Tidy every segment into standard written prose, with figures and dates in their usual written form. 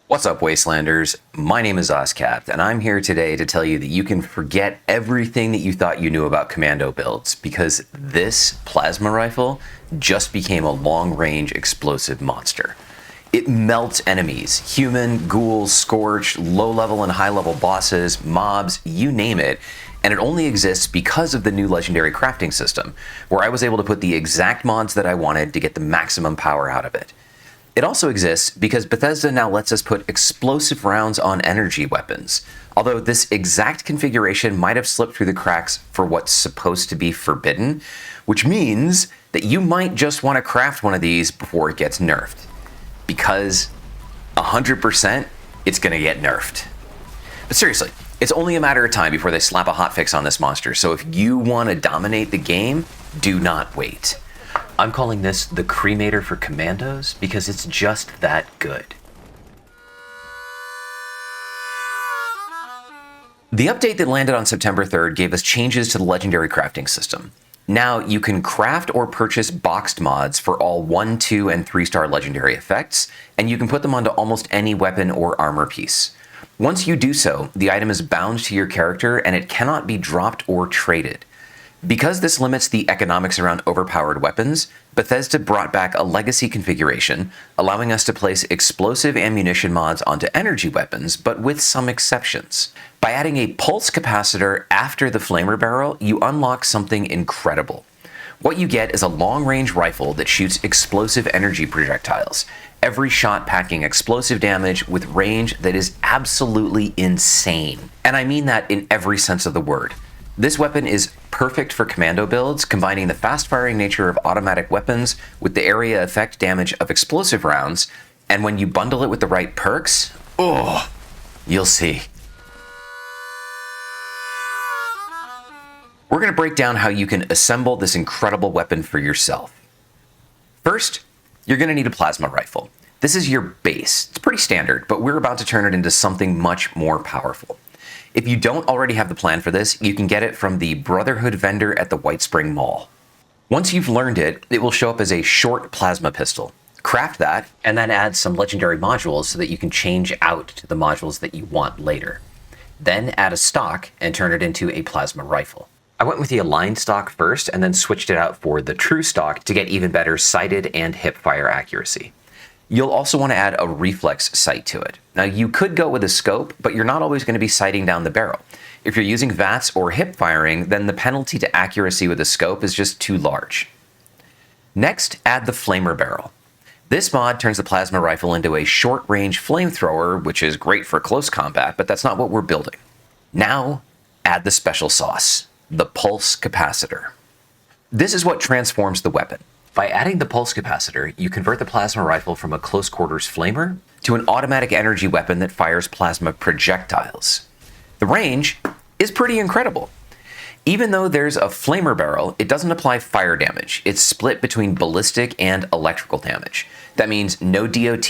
What's up, Wastelanders? My name is Oscapt, and I'm here today to tell you that you can forget everything that you thought you knew about Commando builds, because this plasma rifle just became a long-range explosive monster. It melts enemies, human, ghouls, scorch, low-level and high-level bosses, mobs, you name it, and it only exists because of the new legendary crafting system, where I was able to put the exact mods that I wanted to get the maximum power out of it. It also exists because Bethesda now lets us put explosive rounds on energy weapons, although this exact configuration might have slipped through the cracks for what's supposed to be forbidden, which means that you might just want to craft one of these before it gets nerfed. Because 100% it's going to get nerfed. But seriously, it's only a matter of time before they slap a hotfix on this monster, so if you want to dominate the game, do not wait. I'm calling this the Cremator for Commandos because it's just that good. The update that landed on September 3rd gave us changes to the legendary crafting system. Now you can craft or purchase boxed mods for all 1, 2, and 3-star legendary effects, and you can put them onto almost any weapon or armor piece. Once you do so, the item is bound to your character and it cannot be dropped or traded. Because this limits the economics around overpowered weapons, Bethesda brought back a legacy configuration, allowing us to place explosive ammunition mods onto energy weapons, but with some exceptions. By adding a pulse capacitor after the flamer barrel, you unlock something incredible. What you get is a long-range rifle that shoots explosive energy projectiles, every shot packing explosive damage with range that is absolutely insane. And I mean that in every sense of the word. This weapon is perfect for commando builds, combining the fast-firing nature of automatic weapons with the area effect damage of explosive rounds, and when you bundle it with the right perks, oh, you'll see. We're going to break down how you can assemble this incredible weapon for yourself. First, you're going to need a plasma rifle. This is your base. It's pretty standard, but we're about to turn it into something much more powerful. If you don't already have the plan for this, you can get it from the Brotherhood vendor at the White Spring Mall. Once you've learned it, it will show up as a short plasma pistol. Craft that, and then add some legendary modules so that you can change out to the modules that you want later. Then add a stock and turn it into a plasma rifle. I went with the aligned stock first and then switched it out for the true stock to get even better sighted and hip fire accuracy. You'll also want to add a reflex sight to it. Now you could go with a scope, but you're not always going to be sighting down the barrel. If you're using V.A.T.S or hip firing, then the penalty to accuracy with a scope is just too large. Next, add the flamer barrel. This mod turns the plasma rifle into a short-range flamethrower, which is great for close combat, but that's not what we're building. Now, add the special sauce, the pulse capacitor. This is what transforms the weapon. By adding the pulse capacitor, you convert the plasma rifle from a close quarters flamer to an automatic energy weapon that fires plasma projectiles. The range is pretty incredible. Even though there's a flamer barrel, it doesn't apply fire damage. It's split between ballistic and electrical damage. That means no DOT,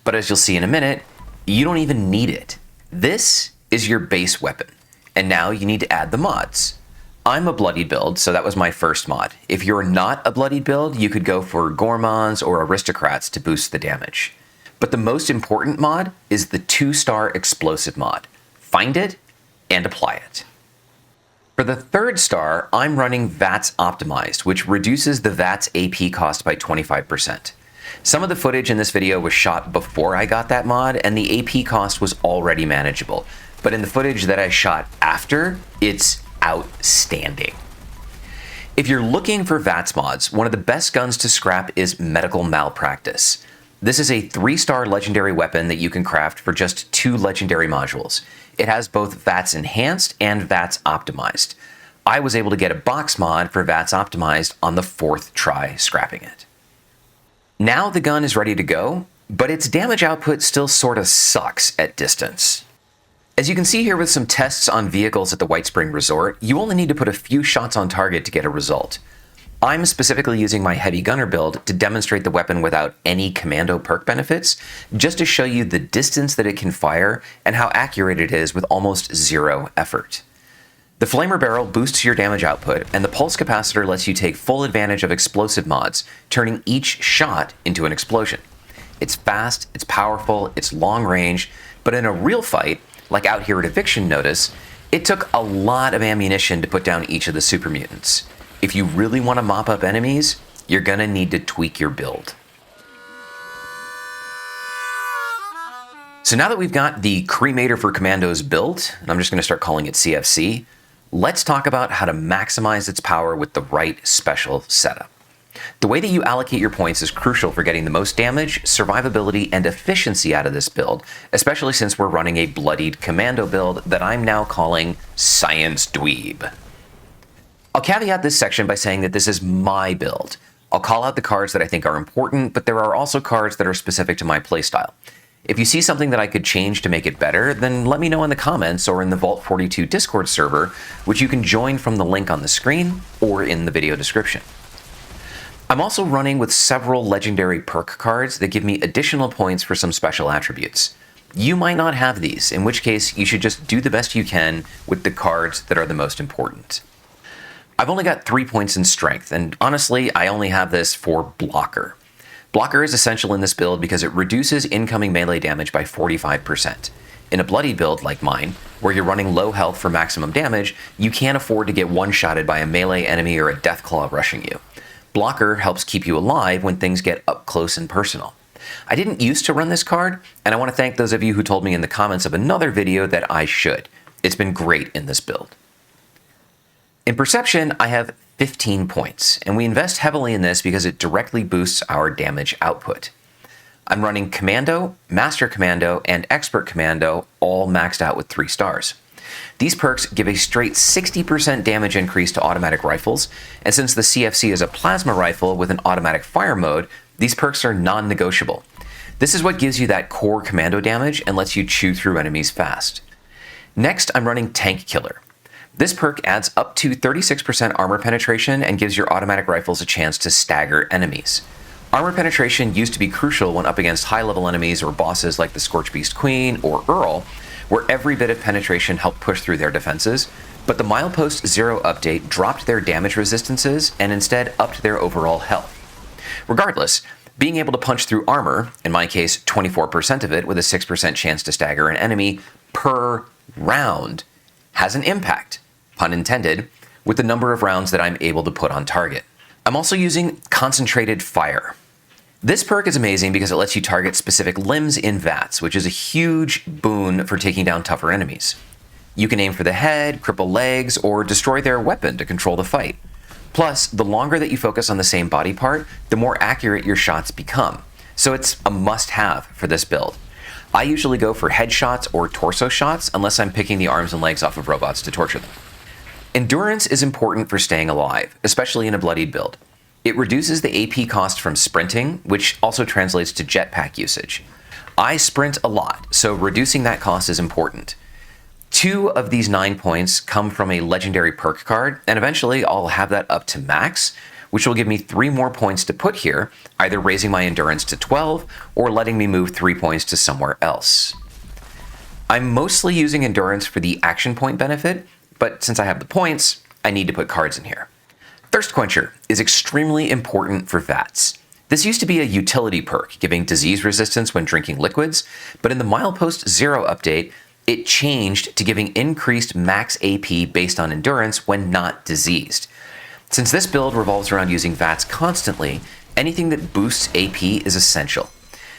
but as you'll see in a minute, you don't even need it. This is your base weapon, and now you need to add the mods. I'm a bloodied build, so that was my first mod. If you're not a bloodied build, you could go for gourmands or aristocrats to boost the damage. But the most important mod is the 2-star explosive mod. Find it and apply it. For the 3rd star, I'm running V.A.T.S optimized, which reduces the V.A.T.S AP cost by 25%. Some of the footage in this video was shot before I got that mod, and the AP cost was already manageable. But in the footage that I shot after, it's outstanding. If you're looking for V.A.T.S mods, one of the best guns to scrap is Medical Malpractice. This is a 3-star legendary weapon that you can craft for just 2 legendary modules. It has both V.A.T.S Enhanced and V.A.T.S Optimized. I was able to get a box mod for V.A.T.S Optimized on the 4th try scrapping it. Now the gun is ready to go, but its damage output still sorta sucks at distance. As you can see here with some tests on vehicles at the White Spring Resort, you only need to put a few shots on target to get a result. I'm specifically using my heavy gunner build to demonstrate the weapon without any commando perk benefits, just to show you the distance that it can fire and how accurate it is with almost zero effort. The flamer barrel boosts your damage output, and the pulse capacitor lets you take full advantage of explosive mods, turning each shot into an explosion. It's fast, it's powerful, it's long range, but in a real fight, like out here at Eviction Notice, it took a lot of ammunition to put down each of the super mutants. If you really want to mop up enemies, you're gonna need to tweak your build. So now that we've got the Cremator for Commandos built, and I'm just gonna start calling it CFC, let's talk about how to maximize its power with the right special setup. The way that you allocate your points is crucial for getting the most damage, survivability, and efficiency out of this build, especially since we're running a bloodied Commando build that I'm now calling Science Dweeb. I'll caveat this section by saying that this is my build. I'll call out the cards that I think are important, but there are also cards that are specific to my playstyle. If you see something that I could change to make it better, then let me know in the comments or in the Vault 42 Discord server, which you can join from the link on the screen or in the video description. I'm also running with several legendary perk cards that give me additional points for some special attributes. You might not have these, in which case you should just do the best you can with the cards that are the most important. I've only got 3 points in strength, and honestly, I only have this for blocker. Blocker is essential in this build because it reduces incoming melee damage by 45%. In a bloody build like mine, where you're running low health for maximum damage, you can't afford to get one-shotted by a melee enemy or a deathclaw rushing you. Blocker helps keep you alive when things get up close and personal. I didn't used to run this card, and I want to thank those of you who told me in the comments of another video that I should. It's been great in this build. In Perception, I have 15 points, and we invest heavily in this because it directly boosts our damage output. I'm running Commando, Master Commando, and Expert Commando, all maxed out with 3 stars. These perks give a straight 60% damage increase to automatic rifles, and since the CFC is a plasma rifle with an automatic fire mode, these perks are non-negotiable. This is what gives you that core commando damage and lets you chew through enemies fast. Next, I'm running Tank Killer. This perk adds up to 36% armor penetration and gives your automatic rifles a chance to stagger enemies. Armor penetration used to be crucial when up against high-level enemies or bosses like the Scorchbeast Queen or Earl, where every bit of penetration helped push through their defenses, but the Milepost Zero update dropped their damage resistances and instead upped their overall health. Regardless, being able to punch through armor, in my case 24% of it with a 6% chance to stagger an enemy per round, has an impact, pun intended, with the number of rounds that I'm able to put on target. I'm also using Concentrated Fire. This perk is amazing because it lets you target specific limbs in V.A.T.S, which is a huge boon for taking down tougher enemies. You can aim for the head, cripple legs, or destroy their weapon to control the fight. Plus, the longer that you focus on the same body part, the more accurate your shots become. So it's a must-have for this build. I usually go for headshots or torso shots unless I'm picking the arms and legs off of robots to torture them. Endurance is important for staying alive, especially in a bloodied build. It reduces the AP cost from sprinting, which also translates to jetpack usage. I sprint a lot, so reducing that cost is important. 2 of these 9 points come from a legendary perk card, and eventually I'll have that up to max, which will give me 3 more points to put here, either raising my endurance to 12 or letting me move 3 points to somewhere else. I'm mostly using endurance for the action point benefit, but since I have the points, I need to put cards in here. Thirst Quencher is extremely important for V.A.T.S. This used to be a utility perk, giving disease resistance when drinking liquids, but in the Milepost Zero update, it changed to giving increased max AP based on endurance when not diseased. Since this build revolves around using V.A.T.S constantly, anything that boosts AP is essential.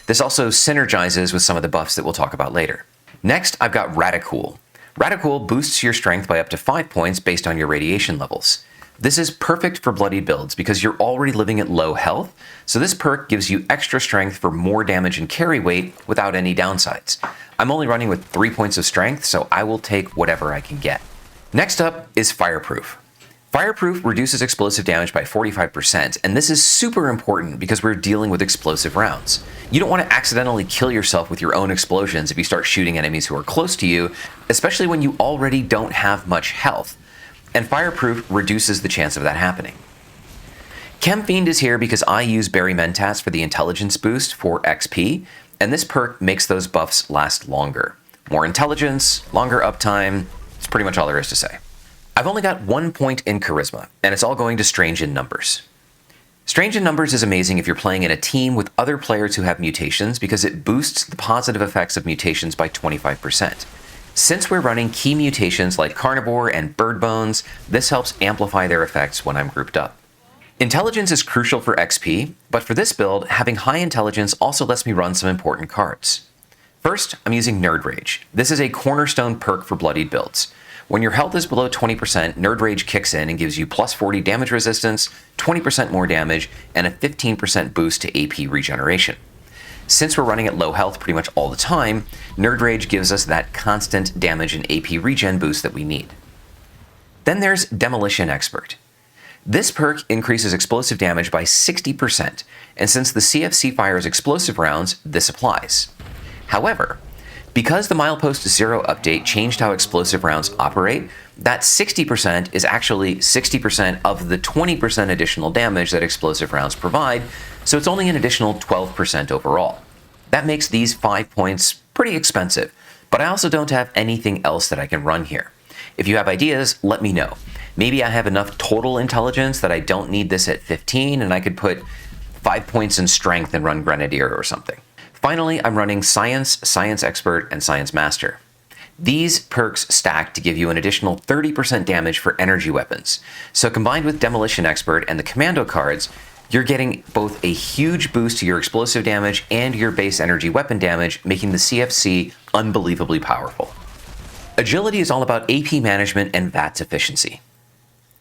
This also synergizes with some of the buffs that we'll talk about later. Next, I've got Radicool. Radicool boosts your strength by up to 5 points based on your radiation levels. This is perfect for bloody builds because you're already living at low health, so this perk gives you extra strength for more damage and carry weight without any downsides. I'm only running with 3 points of strength, so I will take whatever I can get. Next up is Fireproof. Fireproof reduces explosive damage by 45%, and this is super important because we're dealing with explosive rounds. You don't want to accidentally kill yourself with your own explosions if you start shooting enemies who are close to you, especially when you already don't have much health. And Fireproof reduces the chance of that happening. Chem Fiend is here because I use Berry Mentats for the intelligence boost for XP, and this perk makes those buffs last longer. More intelligence, longer uptime, it's pretty much all there is to say. I've only got 1 point in Charisma, and it's all going to Strange in Numbers. Strange in Numbers is amazing if you're playing in a team with other players who have mutations because it boosts the positive effects of mutations by 25%. Since we're running key mutations like Carnivore and Bird Bones, this helps amplify their effects when I'm grouped up. Intelligence is crucial for XP, but for this build, having high intelligence also lets me run some important cards. First, I'm using Nerd Rage. This is a cornerstone perk for bloodied builds. When your health is below 20%, Nerd Rage kicks in and gives you plus 40 damage resistance, 20% more damage, and a 15% boost to AP regeneration. Since we're running at low health pretty much all the time, Nerd Rage gives us that constant damage and AP regen boost that we need. Then there's Demolition Expert. This perk increases explosive damage by 60%, and since the CFC fires explosive rounds, this applies. However, because the Milepost 0 update changed how explosive rounds operate, that 60% is actually 60% of the 20% additional damage that explosive rounds provide, so it's only an additional 12% overall. That makes these 5 points pretty expensive, but I also don't have anything else that I can run here. If you have ideas, let me know. Maybe I have enough total intelligence that I don't need this at 15 and I could put 5 points in strength and run Grenadier or something. Finally, I'm running Science, Science Expert, and Science Master. These perks stack to give you an additional 30% damage for energy weapons. So combined with Demolition Expert and the Commando cards, you're getting both a huge boost to your explosive damage and your base energy weapon damage, making the CFC unbelievably powerful. Agility is all about AP management and V.A.T.S efficiency.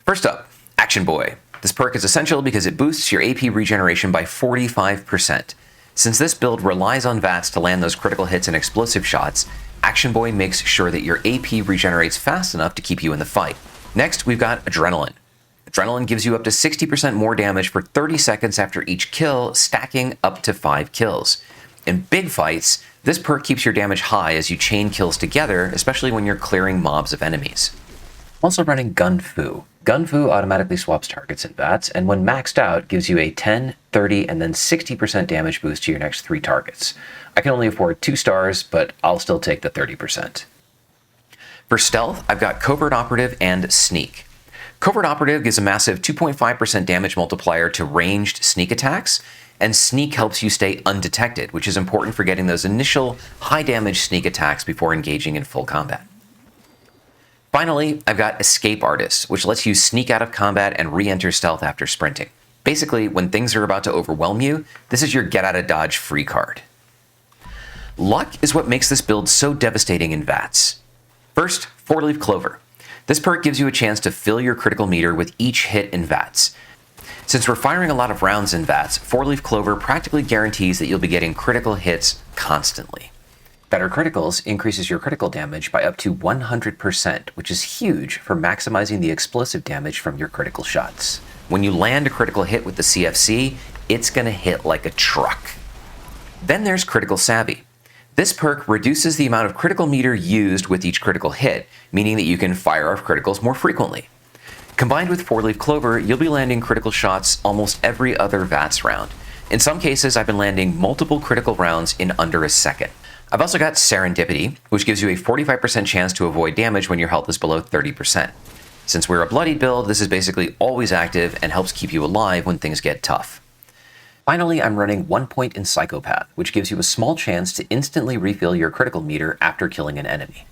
First up, Action Boy. This perk is essential because it boosts your AP regeneration by 45%. Since this build relies on V.A.T.S to land those critical hits and explosive shots, Action Boy makes sure that your AP regenerates fast enough to keep you in the fight. Next, we've got Adrenaline. Adrenaline gives you up to 60% more damage for 30 seconds after each kill, stacking up to 5 kills. In big fights, this perk keeps your damage high as you chain kills together, especially when you're clearing mobs of enemies. I'm also running Gun Fu. Gun Fu automatically swaps targets in V.A.T.S, and when maxed out, gives you a 10, 30, and then 60% damage boost to your next 3 targets. I can only afford 2 stars, but I'll still take the 30%. For stealth, I've got Covert Operative and Sneak. Covert Operative gives a massive 2.5% damage multiplier to ranged sneak attacks, and Sneak helps you stay undetected, which is important for getting those initial high damage sneak attacks before engaging in full combat. Finally, I've got Escape Artist, which lets you sneak out of combat and re-enter stealth after sprinting. Basically, when things are about to overwhelm you, this is your get out of dodge free card. Luck is what makes this build so devastating in V.A.T.S. First, 4-Leaf Clover. This perk gives you a chance to fill your critical meter with each hit in V.A.T.S. Since we're firing a lot of rounds in V.A.T.S, 4-Leaf Clover practically guarantees that you'll be getting critical hits constantly. Better Criticals increases your critical damage by up to 100%, which is huge for maximizing the explosive damage from your critical shots. When you land a critical hit with the CFC, it's going to hit like a truck. Then there's Critical Savvy. This perk reduces the amount of critical meter used with each critical hit, meaning that you can fire off criticals more frequently. Combined with 4-Leaf Clover, you'll be landing critical shots almost every other V.A.T.S round. In some cases, I've been landing multiple critical rounds in under a second. I've also got Serendipity, which gives you a 45% chance to avoid damage when your health is below 30%. Since we're a bloodied build, this is basically always active and helps keep you alive when things get tough. Finally, I'm running 1 point in Psychopath, which gives you a small chance to instantly refill your critical meter after killing an enemy.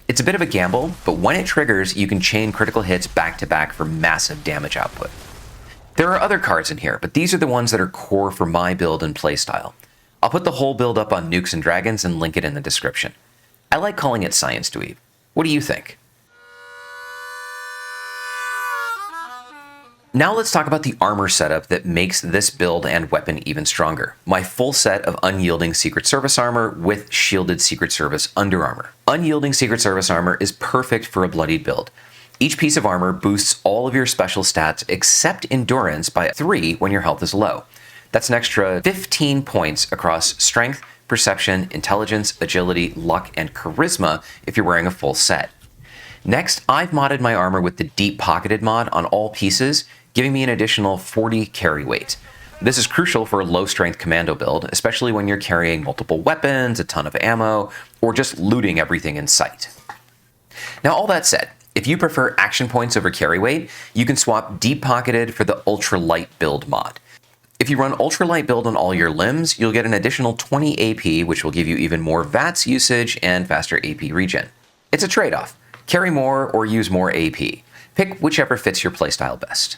It's a bit of a gamble, but when it triggers, you can chain critical hits back to back for massive damage output. There are other cards in here, but these are the ones that are core for my build and playstyle. I'll put the whole build up on Nukes and Dragons and link it in the description. I like calling it Science Dweeb. What do you think? Now let's talk about the armor setup that makes this build and weapon even stronger. My full set of unyielding Secret Service armor with shielded Secret Service underarmor. Unyielding Secret Service armor is perfect for a bloodied build. Each piece of armor boosts all of your special stats except endurance by 3 when your health is low. That's an extra 15 points across strength, perception, intelligence, agility, luck, and charisma if you're wearing a full set. Next, I've modded my armor with the deep pocketed mod on all pieces, giving me an additional 40 carry weight. This is crucial for a low strength commando build, especially when you're carrying multiple weapons, a ton of ammo, or just looting everything in sight. Now all that said, if you prefer action points over carry weight, you can swap deep pocketed for the ultra light build mod. If you run ultralight build on all your limbs, you'll get an additional 20 AP, which will give you even more V.A.T.S usage and faster AP regen. It's a trade-off. Carry more or use more AP. Pick whichever fits your playstyle best.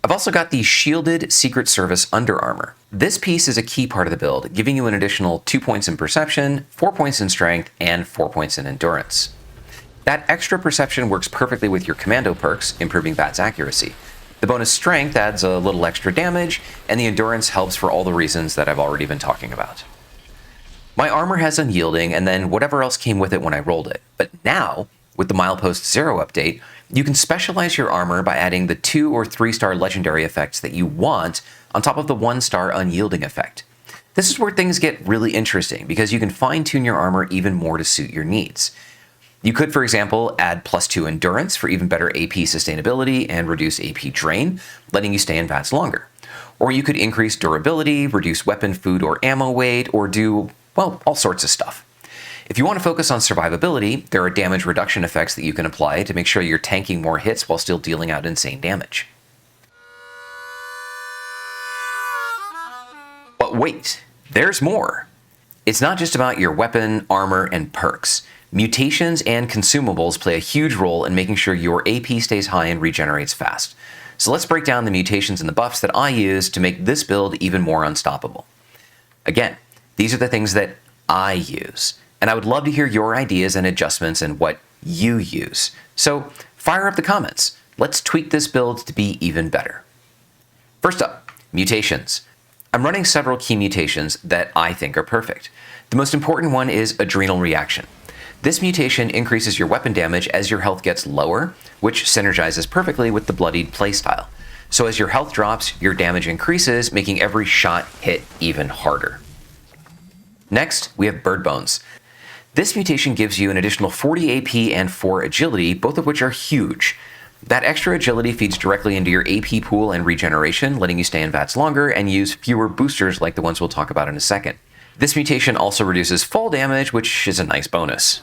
I've also got the Shielded Secret Service Underarmor. This piece is a key part of the build, giving you an additional 2 points in perception, 4 points in strength, and 4 points in endurance. That extra perception works perfectly with your Commando perks, improving V.A.T.S accuracy. The bonus strength adds a little extra damage, and the endurance helps for all the reasons that I've already been talking about. My armor has unyielding, and then whatever else came with it when I rolled it. But now, with the Milepost 0 update, you can specialize your armor by adding the 2 or 3-star legendary effects that you want on top of the 1-star unyielding effect. This is where things get really interesting, because you can fine-tune your armor even more to suit your needs. You could, for example, add +2 endurance for even better AP sustainability and reduce AP drain, letting you stay in V.A.T.S longer. Or you could increase durability, reduce weapon, food, or ammo weight, or do, well, all sorts of stuff. If you want to focus on survivability, there are damage reduction effects that you can apply to make sure you're tanking more hits while still dealing out insane damage. But wait, there's more. It's not just about your weapon, armor, and perks. Mutations and consumables play a huge role in making sure your AP stays high and regenerates fast. So let's break down the mutations and the buffs that I use to make this build even more unstoppable. Again, these are the things that I use, and I would love to hear your ideas and adjustments and what you use. So fire up the comments. Let's tweak this build to be even better. First up, mutations. I'm running several key mutations that I think are perfect. The most important one is Adrenal Reaction. This mutation increases your weapon damage as your health gets lower, which synergizes perfectly with the bloodied playstyle. So as your health drops, your damage increases, making every shot hit even harder. Next, we have Bird Bones. This mutation gives you an additional 40 AP and 4 agility, both of which are huge. That extra agility feeds directly into your AP pool and regeneration, letting you stay in V.A.T.S longer and use fewer boosters like the ones we'll talk about in a second. This mutation also reduces fall damage, which is a nice bonus.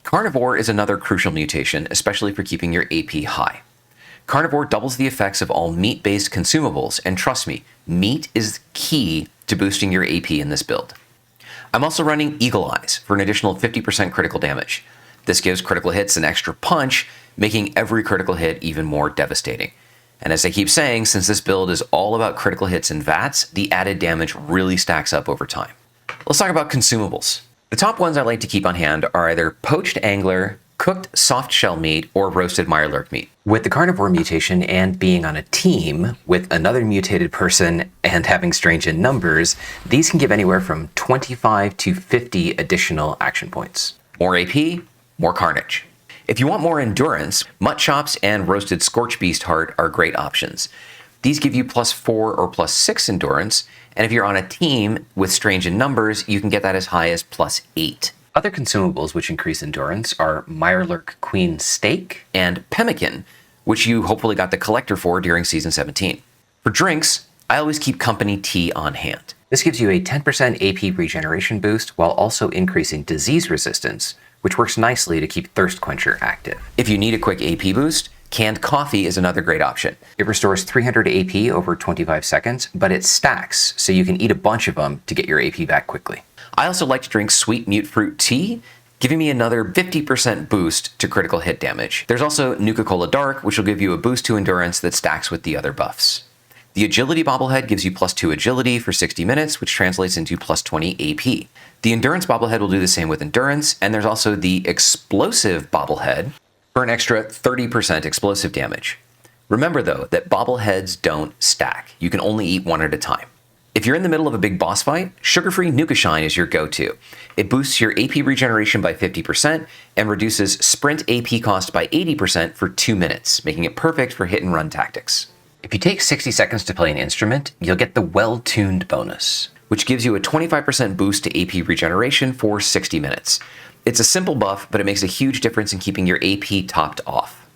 Carnivore is another crucial mutation, especially for keeping your AP high. Carnivore doubles the effects of all meat-based consumables, and trust me, meat is key to boosting your AP in this build. I'm also running Eagle Eyes for an additional 50% critical damage. This gives critical hits an extra punch, making every critical hit even more devastating. And as I keep saying, since this build is all about critical hits and V.A.T.S, the added damage really stacks up over time. Let's talk about consumables. The top ones I like to keep on hand are either poached angler, cooked soft shell meat, or roasted mirelurk meat. With the carnivore mutation and being on a team with another mutated person and having strange in numbers, these can give anywhere from 25 to 50 additional action points. More AP, more carnage. If you want more endurance, mutt chops and roasted scorch beast heart are great options. These give you +4 or +6 endurance, and if you're on a team with strange in numbers, you can get that as high as +8. Other consumables which increase endurance are Mirelurk Queen Steak and Pemmican, which you hopefully got the collector for during Season 17. For drinks, I always keep company tea on hand. This gives you a 10% AP regeneration boost while also increasing disease resistance, which works nicely to keep Thirst Quencher active. If you need a quick AP boost, canned coffee is another great option. It restores 300 AP over 25 seconds, but it stacks, so you can eat a bunch of them to get your AP back quickly. I also like to drink sweet mute fruit tea, giving me another 50% boost to critical hit damage. There's also Nuka-Cola Dark, which will give you a boost to endurance that stacks with the other buffs. The Agility Bobblehead gives you +2 agility for 60 minutes, which translates into +20 AP. The Endurance Bobblehead will do the same with endurance, and there's also the Explosive Bobblehead for an extra 30% explosive damage. Remember though, that bobbleheads don't stack. You can only eat one at a time. If you're in the middle of a big boss fight, sugar-free Nuka Shine is your go-to. It boosts your AP regeneration by 50% and reduces sprint AP cost by 80% for 2 minutes, making it perfect for hit-and-run tactics. If you take 60 seconds to play an instrument, you'll get the Well-Tuned bonus, which gives you a 25% boost to AP regeneration for 60 minutes. It's a simple buff, but it makes a huge difference in keeping your AP topped off.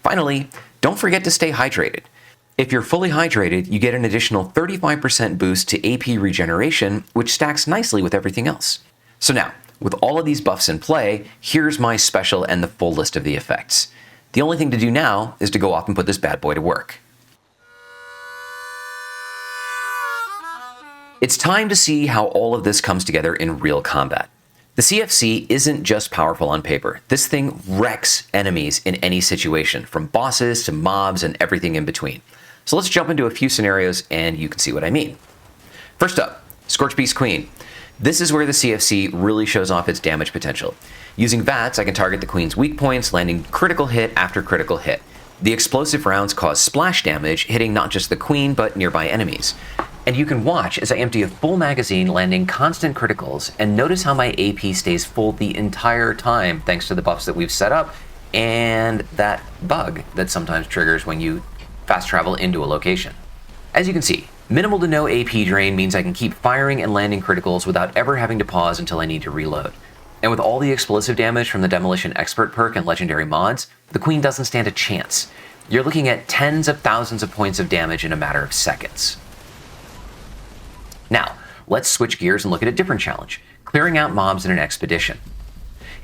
Finally, don't forget to stay hydrated. If you're fully hydrated, you get an additional 35% boost to AP regeneration, which stacks nicely with everything else. So now, with all of these buffs in play, here's my special and the full list of the effects. The only thing to do now is to go off and put this bad boy to work. It's time to see how all of this comes together in real combat. The CFC isn't just powerful on paper. This thing wrecks enemies in any situation, from bosses to mobs and everything in between. So let's jump into a few scenarios and you can see what I mean. First up, Scorch Beast Queen. This is where the CFC really shows off its damage potential. Using V.A.T.S, I can target the Queen's weak points, landing critical hit after critical hit. The explosive rounds cause splash damage, hitting not just the Queen, but nearby enemies. And you can watch as I empty a full magazine, landing constant criticals, and notice how my AP stays full the entire time thanks to the buffs that we've set up and that bug that sometimes triggers when you fast travel into a location. As you can see, minimal to no AP drain means I can keep firing and landing criticals without ever having to pause until I need to reload. And with all the explosive damage from the Demolition Expert perk and legendary mods, the Queen doesn't stand a chance. You're looking at tens of thousands of points of damage in a matter of seconds. Now, let's switch gears and look at a different challenge, clearing out mobs in an expedition.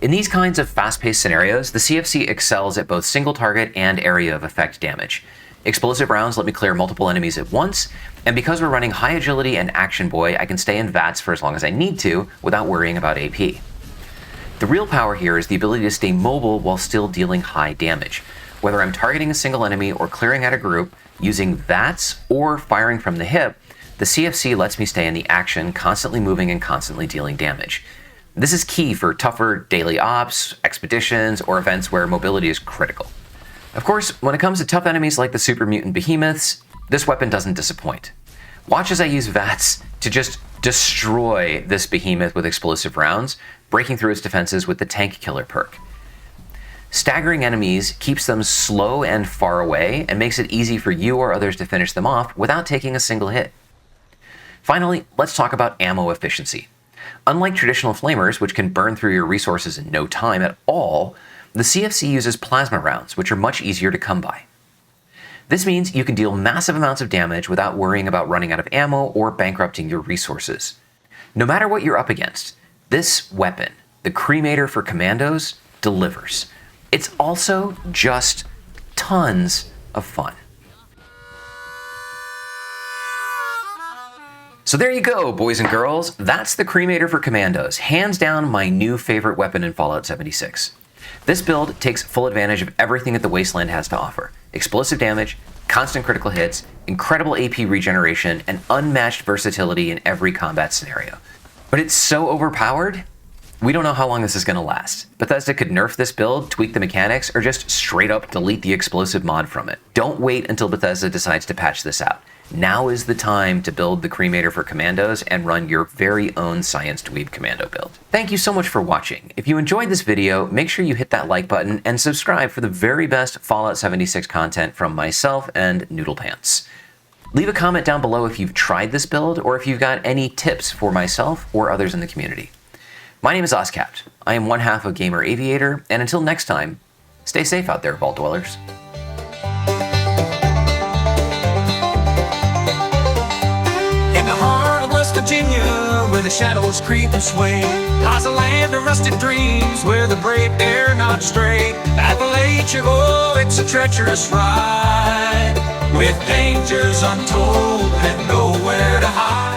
In these kinds of fast-paced scenarios, the CFC excels at both single target and area of effect damage. Explosive rounds let me clear multiple enemies at once, and because we're running high agility and Action Boy, I can stay in V.A.T.S for as long as I need to without worrying about AP. The real power here is the ability to stay mobile while still dealing high damage. Whether I'm targeting a single enemy or clearing out a group, using V.A.T.S or firing from the hip, the CFC lets me stay in the action, constantly moving and constantly dealing damage. This is key for tougher daily ops, expeditions, or events where mobility is critical. Of course, when it comes to tough enemies like the super mutant behemoths, this weapon doesn't disappoint. Watch as I use V.A.T.S to just destroy this behemoth with explosive rounds, breaking through its defenses with the Tank Killer perk. Staggering enemies keeps them slow and far away and makes it easy for you or others to finish them off without taking a single hit. Finally, let's talk about ammo efficiency. Unlike traditional flamers, which can burn through your resources in no time at all, the CFC uses plasma rounds, which are much easier to come by. This means you can deal massive amounts of damage without worrying about running out of ammo or bankrupting your resources. No matter what you're up against, this weapon, the Cremator for Commandos, delivers. It's also just tons of fun. So there you go, boys and girls. That's the Cremator for Commandos, hands down my new favorite weapon in Fallout 76. This build takes full advantage of everything that the Wasteland has to offer. Explosive damage, constant critical hits, incredible AP regeneration, and unmatched versatility in every combat scenario. But it's so overpowered, we don't know how long this is going to last. Bethesda could nerf this build, tweak the mechanics, or just straight up delete the explosive mod from it. Don't wait until Bethesda decides to patch this out. Now is the time to build the Cremator for Commandos and run your very own Science Dweeb Commando build. Thank you so much for watching. If you enjoyed this video, make sure you hit that like button and subscribe for the very best Fallout 76 content from myself and Noodle Pants. Leave a comment down below if you've tried this build or if you've got any tips for myself or others in the community. My name is Ozcapped. I am one half of Gamer Aviator, and until next time, stay safe out there, Vault Dwellers. Virginia, where the shadows creep and sway, lies a land of rusted dreams, where the brave dare not stray. Appalachia, oh, it's a treacherous ride, with dangers untold and nowhere to hide.